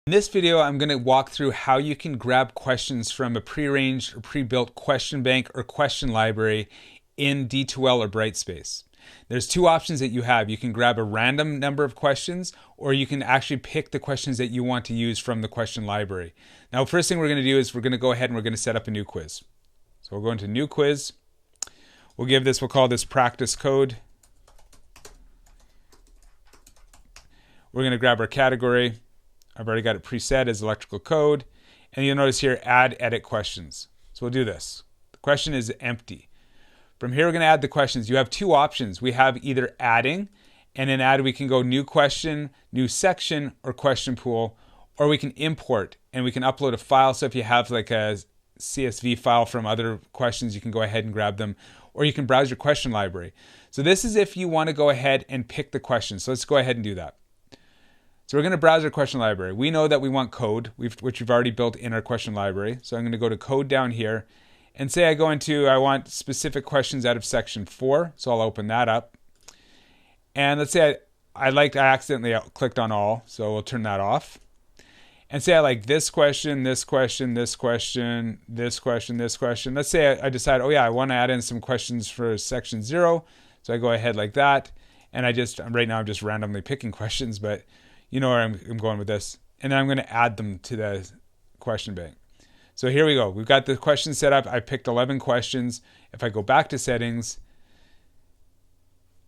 In this video, I'm going to walk through how you can grab questions from a prearranged or pre-built question bank or question library in D2L or BRIGHTSPACE. There's two options that you have. You can grab a random number of questions, or you can actually pick the questions that you want to use from the question library. Now, first thing we're going to do is we're going to go ahead and we're going to set up a new quiz. So we'll go into new quiz. We'll call this practice code. We're going to grab our category. I've already got it preset as electrical code. And you'll notice here, add edit questions. So we'll do this. The question is empty. From here, we're going to add the questions. You have two options. We have either adding, and in add, we can go new question, new section, or question pool, or we can import, and we can upload a file. So if you have like a CSV file from other questions, you can go ahead and grab them, or you can browse your question library. So this is if you want to go ahead and pick the questions. So let's go ahead and do that. So we're going to browse our question library. We know that we want code, which we've already built in our question library. So I'm going to go to code down here and say I want specific questions out of section 4. So I'll open that up. And let's say I accidentally clicked on all. So we'll turn that off. And say I like this question, this question, this question, this question, this question. Let's say I decide, oh yeah, I want to add in some questions for section 0. So I go ahead like that. And right now I'm just randomly picking questions, but you know where I'm going with this. And then I'm going to add them to the question bank. So here we go. We've got the questions set up. I picked 11 questions. If I go back to settings,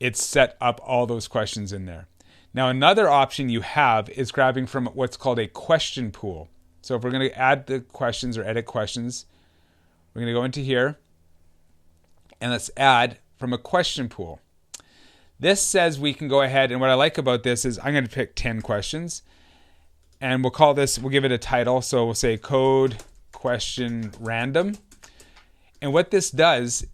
it's set up all those questions in there. Now another option you have is grabbing from what's called a question pool. So if we're going to add the questions or edit questions, we're going to go into here and let's add from a question pool. This says we can go ahead, and what I like about this is I'm going to pick 10 questions, and we'll give it a title. So we'll say code question random. And what this does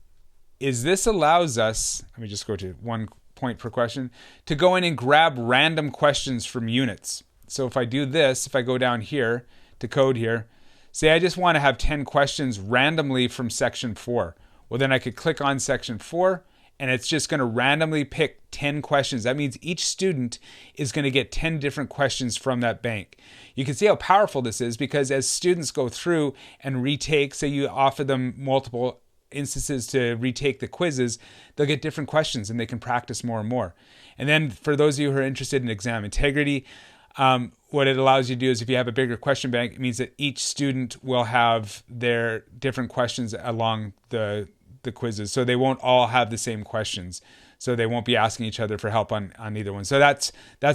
is this allows us, let me just go to 1 point per question, to go in and grab random questions from units. So if I do this, if I go down here to code here, say I just want to have 10 questions randomly from section 4. Well, then I could click on section 4, and it's just going to randomly pick 10 questions. That means each student is going to get 10 different questions from that bank. You can see how powerful this is, because as students go through and retake, say you offer them multiple instances to retake the quizzes, they'll get different questions and they can practice more and more. And then for those of you who are interested in exam integrity, what it allows you to do is if you have a bigger question bank, it means that each student will have their different questions along the quizzes. So they won't all have the same questions. So they won't be asking each other for help on either one. So that's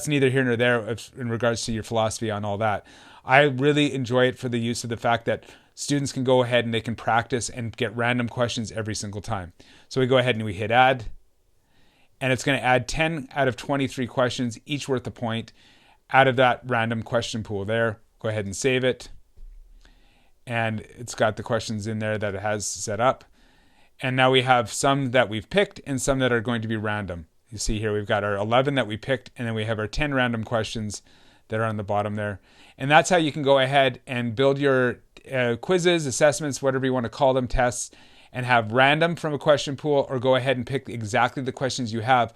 neither here nor there in regards to your philosophy on all that. I really enjoy it for the use of the fact that students can go ahead and they can practice and get random questions every single time. So we go ahead and we hit add, and it's going to add 10 out of 23 questions, each worth a point, out of that random question pool there. Go ahead and save it. And it's got the questions in there that it has set up. And now we have some that we've picked and some that are going to be random. You see here we've got our 11 that we picked, and then we have our 10 random questions that are on the bottom there. And that's how you can go ahead and build your quizzes, assessments, whatever you want to call them, tests, and have random from a question pool, or go ahead and pick exactly the questions you have,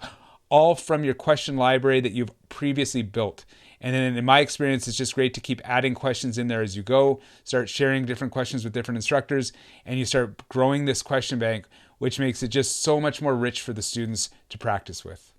all from your question library that you've previously built. And then in my experience, it's just great to keep adding questions in there as you go, start sharing different questions with different instructors, and you start growing this question bank, which makes it just so much more rich for the students to practice with.